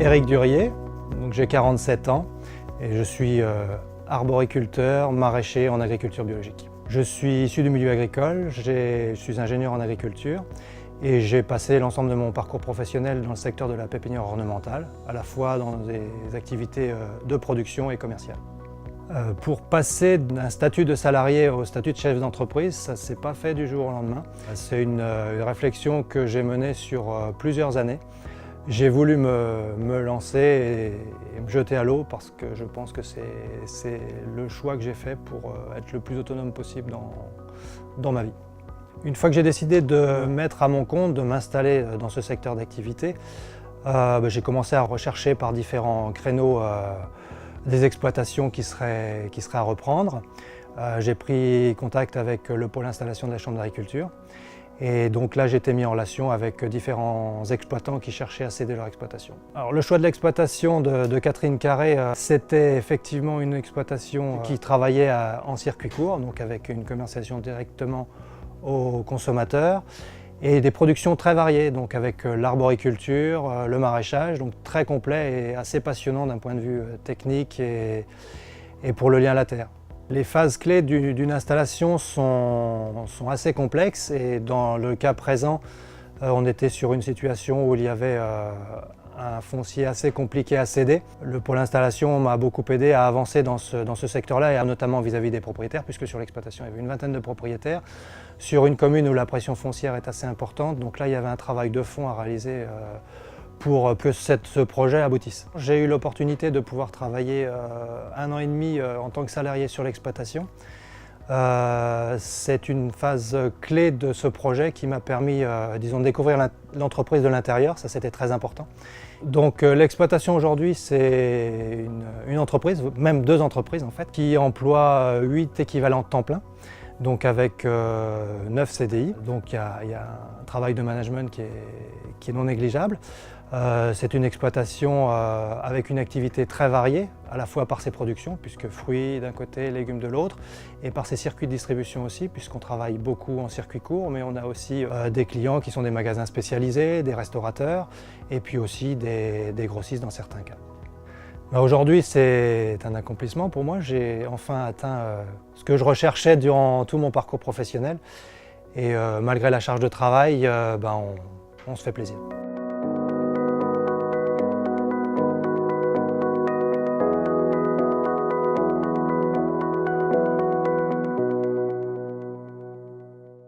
Éric Durier, donc j'ai 47 ans et je suis arboriculteur, maraîcher en agriculture biologique. Je suis issu du milieu agricole, je suis ingénieur en agriculture et j'ai passé l'ensemble de mon parcours professionnel dans le secteur de la pépinière ornementale, à la fois dans des activités de production et commerciales. Pour passer d'un statut de salarié au statut de chef d'entreprise, ça ne s'est pas fait du jour au lendemain. C'est une réflexion que j'ai menée sur plusieurs années. J'ai voulu me lancer et me jeter à l'eau parce que je pense que c'est le choix que j'ai fait pour être le plus autonome possible dans ma vie. Une fois que j'ai décidé de me mettre à mon compte, de m'installer dans ce secteur d'activité, j'ai commencé à rechercher par différents créneaux des exploitations qui seraient à reprendre. J'ai pris contact avec le pôle installation de la Chambre d'agriculture. Et donc là, j'ai été mis en relation avec différents exploitants qui cherchaient à céder leur exploitation. Alors le choix de l'exploitation de Catherine Carré, c'était effectivement une exploitation qui travaillait en circuit court, donc avec une commercialisation directement aux consommateurs, et des productions très variées, donc avec l'arboriculture, le maraîchage, donc très complet et assez passionnant d'un point de vue technique et pour le lien à la terre. Les phases clés d'une installation sont assez complexes et dans le cas présent, on était sur une situation où il y avait un foncier assez compliqué à céder. Le pôle installation m'a beaucoup aidé à avancer dans ce secteur-là, et notamment vis-à-vis des propriétaires, puisque sur l'exploitation, il y avait une vingtaine de propriétaires, sur une commune où la pression foncière est assez importante. Donc là, il y avait un travail de fond à réaliser pour que ce projet aboutisse. J'ai eu l'opportunité de pouvoir travailler 1 an et demi en tant que salarié sur l'exploitation. C'est une phase clé de ce projet qui m'a permis, disons, de découvrir l'entreprise de l'intérieur, ça c'était très important. Donc l'exploitation aujourd'hui, c'est une entreprise, même 2 entreprises en fait, qui emploient 8 équivalents temps plein, donc avec 9 CDI. Donc il y a un travail de management qui est non négligeable. C'est une exploitation avec une activité très variée, à la fois par ses productions, puisque fruits d'un côté, légumes de l'autre, et par ses circuits de distribution aussi, puisqu'on travaille beaucoup en circuit court, mais on a aussi des clients qui sont des magasins spécialisés, des restaurateurs, et puis aussi des grossistes dans certains cas. Aujourd'hui, c'est un accomplissement pour moi. J'ai enfin atteint ce que je recherchais durant tout mon parcours professionnel, et malgré la charge de travail, on se fait plaisir.